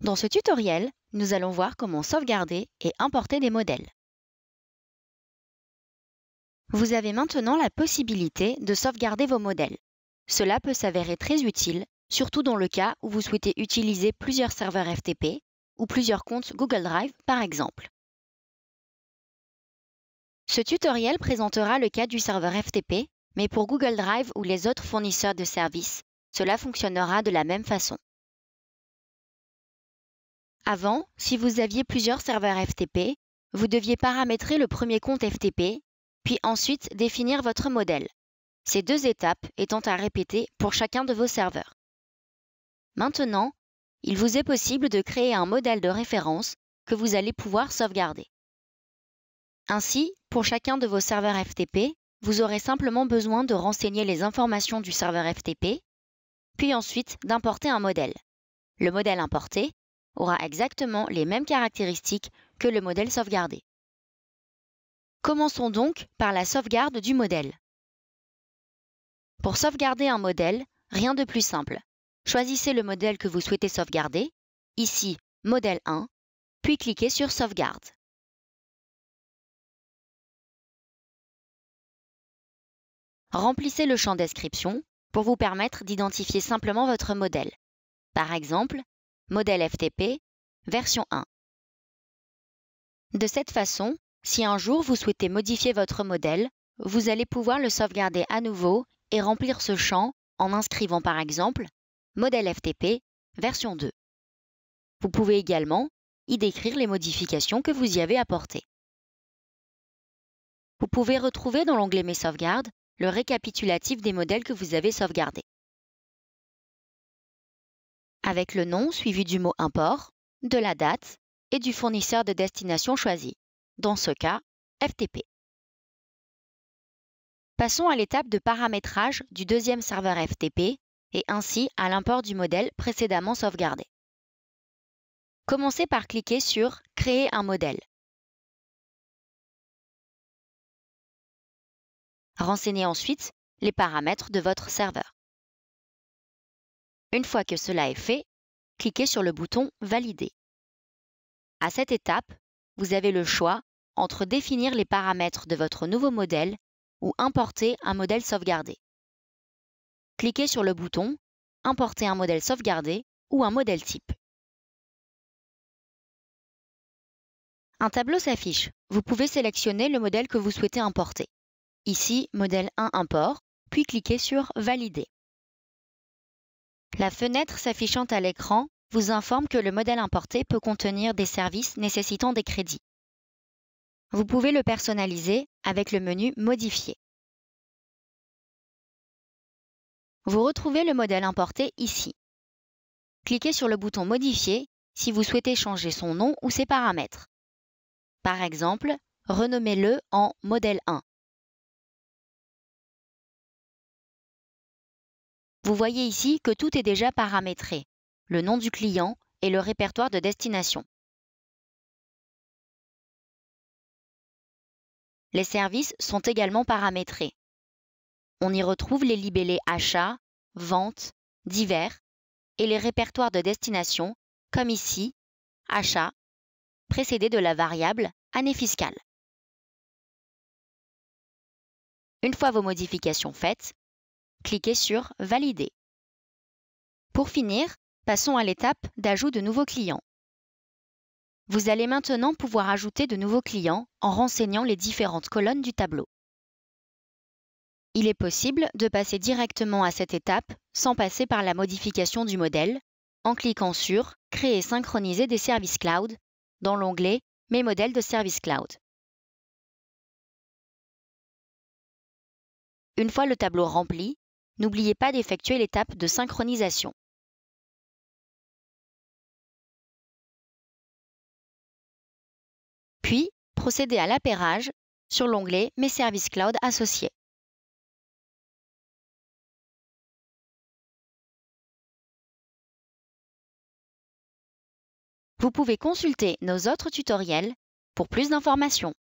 Dans ce tutoriel, nous allons voir comment sauvegarder et importer des modèles. Vous avez maintenant la possibilité de sauvegarder vos modèles. Cela peut s'avérer très utile, surtout dans le cas où vous souhaitez utiliser plusieurs serveurs FTP ou plusieurs comptes Google Drive par exemple. Ce tutoriel présentera le cas du serveur FTP, mais pour Google Drive ou les autres fournisseurs de services, cela fonctionnera de la même façon. Avant, si vous aviez plusieurs serveurs FTP, vous deviez paramétrer le premier compte FTP, puis ensuite définir votre modèle. Ces deux étapes étant à répéter pour chacun de vos serveurs. Maintenant, il vous est possible de créer un modèle de référence que vous allez pouvoir sauvegarder. Ainsi, pour chacun de vos serveurs FTP, vous aurez simplement besoin de renseigner les informations du serveur FTP, puis ensuite d'importer un modèle. Le modèle importé aura exactement les mêmes caractéristiques que le modèle sauvegardé. Commençons donc par la sauvegarde du modèle. Pour sauvegarder un modèle, rien de plus simple. Choisissez le modèle que vous souhaitez sauvegarder, ici modèle 1, puis cliquez sur Sauvegarde. Remplissez le champ description pour vous permettre d'identifier simplement votre modèle. Par exemple, modèle FTP, version 1. De cette façon, si un jour vous souhaitez modifier votre modèle, vous allez pouvoir le sauvegarder à nouveau et remplir ce champ en inscrivant par exemple modèle FTP, version 2. Vous pouvez également y décrire les modifications que vous y avez apportées. Vous pouvez retrouver dans l'onglet Mes sauvegardes le récapitulatif des modèles que vous avez sauvegardés. Avec le nom suivi du mot import, de la date et du fournisseur de destination choisi, dans ce cas, FTP. Passons à l'étape de paramétrage du deuxième serveur FTP et ainsi à l'import du modèle précédemment sauvegardé. Commencez par cliquer sur « Créer un modèle ». Renseignez ensuite les paramètres de votre serveur. Une fois que cela est fait, cliquez sur le bouton « Valider ». À cette étape, vous avez le choix entre définir les paramètres de votre nouveau modèle ou importer un modèle sauvegardé. Cliquez sur le bouton « Importer un modèle sauvegardé » ou un modèle type. Un tableau s'affiche. Vous pouvez sélectionner le modèle que vous souhaitez importer. Ici, modèle 1 import, puis cliquez sur « Valider ». La fenêtre s'affichant à l'écran vous informe que le modèle importé peut contenir des services nécessitant des crédits. Vous pouvez le personnaliser avec le menu « Modifier ». Vous retrouvez le modèle importé ici. Cliquez sur le bouton « Modifier » si vous souhaitez changer son nom ou ses paramètres. Par exemple, renommez-le en modèle 1. Vous voyez ici que tout est déjà paramétré, le nom du client et le répertoire de destination. Les services sont également paramétrés. On y retrouve les libellés achats, ventes, divers et les répertoires de destination, comme ici, achat, précédé de la variable année fiscale. Une fois vos modifications faites, cliquez sur « Valider ». Pour finir, passons à l'étape d'ajout de nouveaux clients. Vous allez maintenant pouvoir ajouter de nouveaux clients en renseignant les différentes colonnes du tableau. Il est possible de passer directement à cette étape sans passer par la modification du modèle en cliquant sur « Créer et synchroniser des services cloud » dans l'onglet « Mes modèles de services cloud ». Une fois le tableau rempli, n'oubliez pas d'effectuer l'étape de synchronisation. Puis, procédez à l'appairage sur l'onglet « Mes services cloud associés ». Vous pouvez consulter nos autres tutoriels pour plus d'informations.